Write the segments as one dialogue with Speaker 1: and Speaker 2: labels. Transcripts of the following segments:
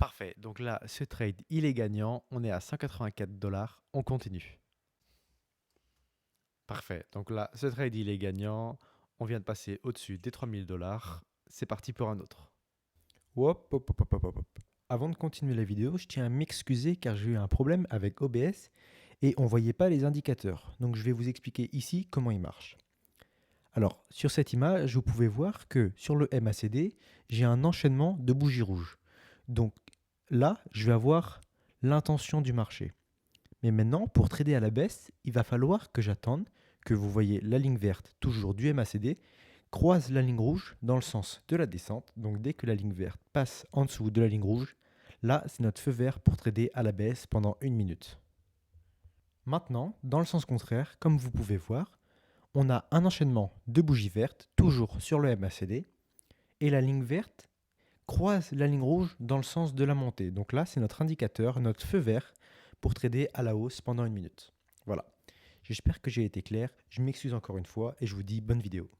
Speaker 1: Parfait. Donc là, ce trade, il est gagnant. On est à 184 dollars. On continue. Parfait. Donc là, ce trade, il est gagnant. On vient de passer au-dessus des 3000 dollars. C'est parti pour un autre.
Speaker 2: Hop, hop, hop, hop, hop, hop. Avant de continuer la vidéo, je tiens à m'excuser car j'ai eu un problème avec OBS et on ne voyait pas les indicateurs. Donc je vais vous expliquer ici comment il marche. Alors, sur cette image, vous pouvez voir que sur le MACD, j'ai un enchaînement de bougies rouges. Donc là, je vais avoir l'intention du marché. Mais maintenant, pour trader à la baisse, il va falloir que j'attende que vous voyez la ligne verte, toujours du MACD, croise la ligne rouge dans le sens de la descente. Donc dès que la ligne verte passe en dessous de la ligne rouge, là, c'est notre feu vert pour trader à la baisse pendant 1 minute. Maintenant, dans le sens contraire, comme vous pouvez voir, on a un enchaînement de bougies vertes, toujours sur le MACD, et la ligne verte croise la ligne rouge dans le sens de la montée. Donc là, c'est notre indicateur, notre feu vert pour trader à la hausse pendant 1 minute. Voilà. J'espère que j'ai été clair. Je m'excuse encore une fois et je vous dis bonne vidéo.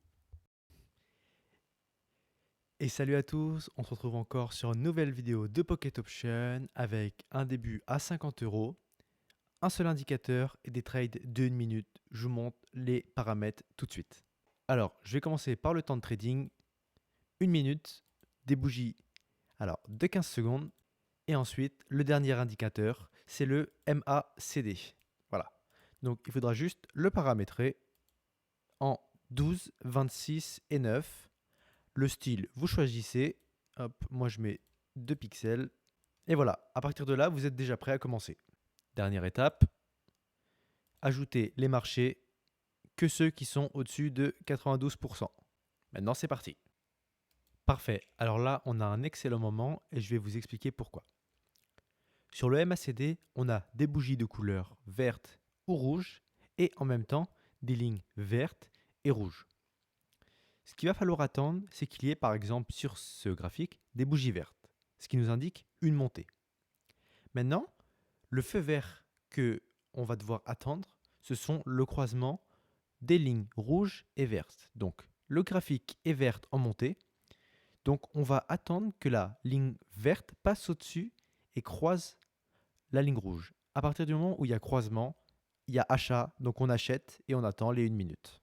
Speaker 1: Et salut à tous, on se retrouve encore sur une nouvelle vidéo de Pocket Option avec un début à 50 euros, un seul indicateur et des trades de 1 minute. Je vous montre les paramètres tout de suite. Alors, je vais commencer par le temps de trading. 1 minute, des bougies de 15 secondes. Et ensuite, le dernier indicateur, c'est le MACD. Voilà. Donc, il faudra juste le paramétrer en 12, 26 et 9. Le style, vous choisissez. Hop, moi je mets 2 pixels. Et voilà, à partir de là, vous êtes déjà prêt à commencer. Dernière étape, ajoutez les marchés que ceux qui sont au-dessus de 92%. Maintenant, c'est parti. Parfait. Alors là, on a un excellent moment et je vais vous expliquer pourquoi. Sur le MACD, on a des bougies de couleur verte ou rouge et en même temps des lignes vertes et rouges. Ce qu'il va falloir attendre, c'est qu'il y ait par exemple sur ce graphique des bougies vertes, ce qui nous indique une montée. Maintenant, le feu vert que on va devoir attendre, ce sont le croisement des lignes rouges et vertes. Donc le graphique est vert en montée, donc on va attendre que la ligne verte passe au-dessus et croise la ligne rouge. À partir du moment où il y a croisement, il y a achat, donc on achète et on attend les 1 minute.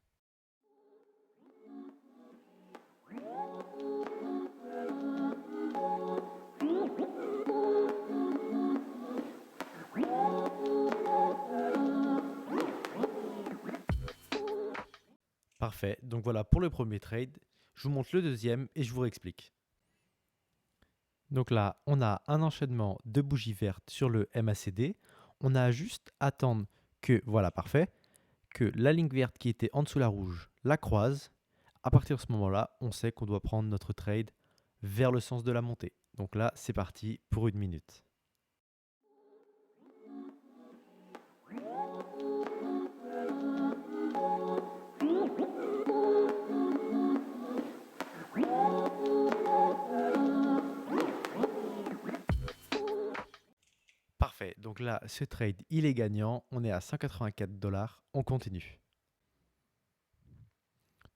Speaker 1: Parfait, donc voilà pour le premier trade. Je vous montre le deuxième et je vous réexplique. Donc là, on a un enchaînement de bougies vertes sur le MACD. On a juste à attendre que, voilà, parfait, que la ligne verte qui était en dessous la rouge la croise. À partir de ce moment-là, on sait qu'on doit prendre notre trade vers le sens de la montée. Donc là, c'est parti pour 1 minute. Parfait, donc là, ce trade, il est gagnant. On est à 184 dollars. On continue.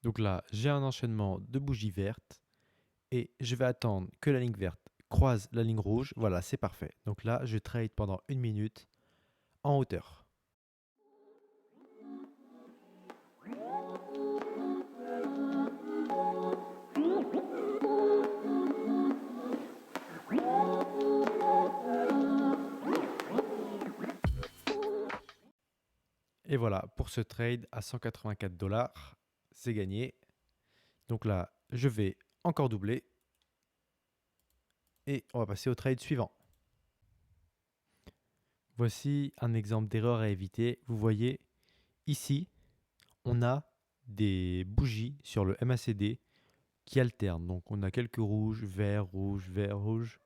Speaker 1: Donc là, j'ai un enchaînement de bougies vertes et je vais attendre que la ligne verte croise la ligne rouge. Voilà, c'est parfait. Donc là, je trade pendant 1 minute en hauteur. Et voilà, pour ce trade à 184 dollars, c'est gagné. Donc là, je vais encore doubler. Et on va passer au trade suivant. Voici un exemple d'erreur à éviter. Vous voyez, ici, on a des bougies sur le MACD qui alternent. Donc on a quelques rouges, vert, rouge, vert, rouge.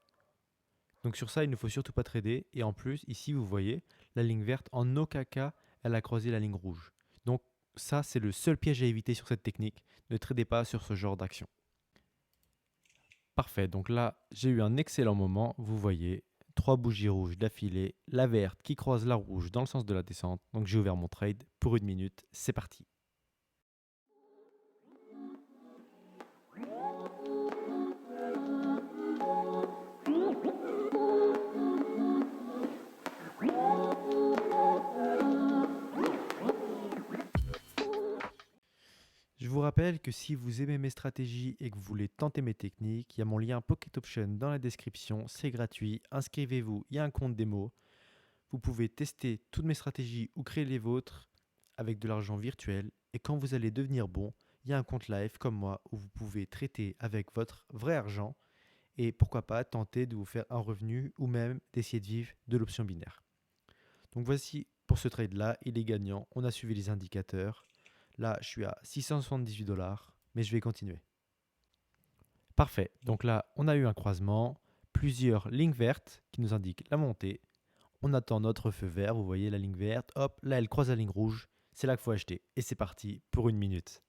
Speaker 1: Donc sur ça, il ne faut surtout pas trader. Et en plus, ici, vous voyez, la ligne verte, en aucun cas, elle a croisé la ligne rouge. Donc ça, c'est le seul piège à éviter sur cette technique. Ne tradez pas sur ce genre d'action. Parfait, donc là, j'ai eu un excellent moment. Vous voyez, 3 bougies rouges d'affilée, la verte qui croise la rouge dans le sens de la descente. Donc j'ai ouvert mon trade pour 1 minute. C'est parti. rappelle que si vous aimez mes stratégies et que vous voulez tenter mes techniques, il y a mon lien Pocket Option dans la description, c'est gratuit, inscrivez-vous, il y a un compte démo. Vous pouvez tester toutes mes stratégies ou créer les vôtres avec de l'argent virtuel et quand vous allez devenir bon, il y a un compte live comme moi où vous pouvez traiter avec votre vrai argent et pourquoi pas tenter de vous faire un revenu ou même d'essayer de vivre de l'option binaire. Donc voici pour ce trade-là, il est gagnant, on a suivi les indicateurs. Là, je suis à 678$, mais je vais continuer. Parfait, donc là, on a eu un croisement, plusieurs lignes vertes qui nous indiquent la montée. On attend notre feu vert, vous voyez la ligne verte, hop, là elle croise la ligne rouge, c'est là qu'il faut acheter. Et c'est parti pour 1 minute.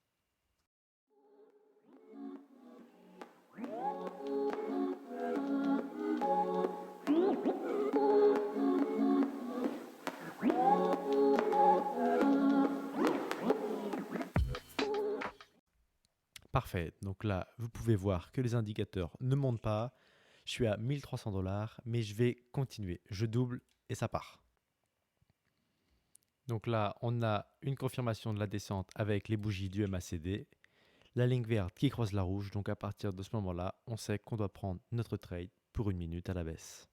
Speaker 1: Parfait, donc là, vous pouvez voir que les indicateurs ne montent pas. Je suis à 1300$, mais je vais continuer. Je double et ça part. Donc là, on a une confirmation de la descente avec les bougies du MACD. La ligne verte qui croise la rouge. Donc à partir de ce moment-là, on sait qu'on doit prendre notre trade pour 1 minute à la baisse.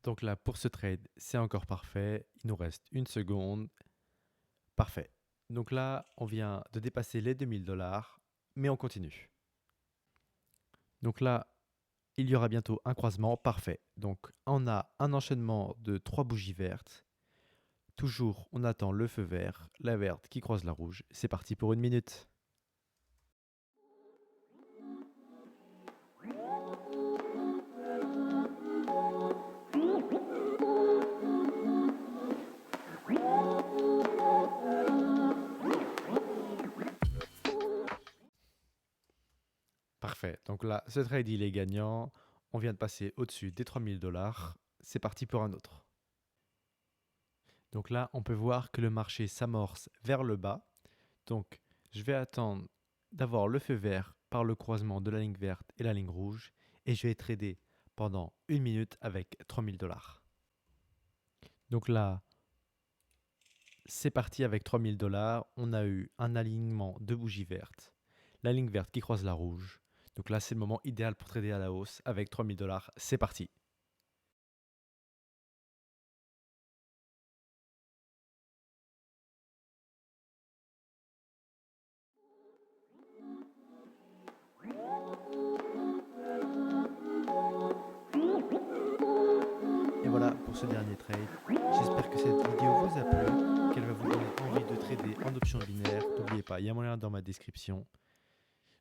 Speaker 1: Donc là, pour ce trade, c'est encore parfait. Il nous reste 1 seconde. Parfait. Donc là, on vient de dépasser les 2000$, mais on continue. Donc là, il y aura bientôt un croisement. Parfait. Donc on a un enchaînement de 3 bougies vertes. Toujours, on attend le feu vert, la verte qui croise la rouge. C'est parti pour 1 minute. Parfait. Donc là, ce trade, il est gagnant. On vient de passer au-dessus des 3000$. C'est parti pour un autre. Donc là, on peut voir que le marché s'amorce vers le bas. Donc, je vais attendre d'avoir le feu vert par le croisement de la ligne verte et la ligne rouge. Et je vais trader pendant 1 minute avec 3000$. Donc là, c'est parti avec 3000$. On a eu un alignement de bougies vertes. La ligne verte qui croise la rouge. Donc là, c'est le moment idéal pour trader à la hausse avec 3000$. C'est parti. Et voilà pour ce dernier trade. J'espère que cette vidéo vous a plu, qu'elle va vous donner envie de trader en option binaire. N'oubliez pas, il y a mon lien dans ma description.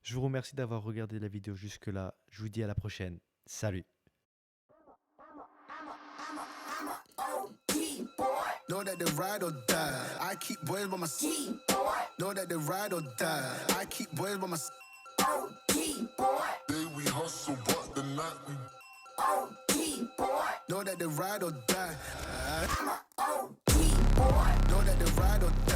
Speaker 1: Je vous remercie d'avoir regardé la vidéo jusque-là. Je vous dis à la prochaine. Salut!
Speaker 3: Know that they ride or die. I keep boys by my side. Know that they ride or die. I keep boys by my side.
Speaker 4: Day we hustle, but the night we
Speaker 3: Know that they ride or die. Know that they ride or die.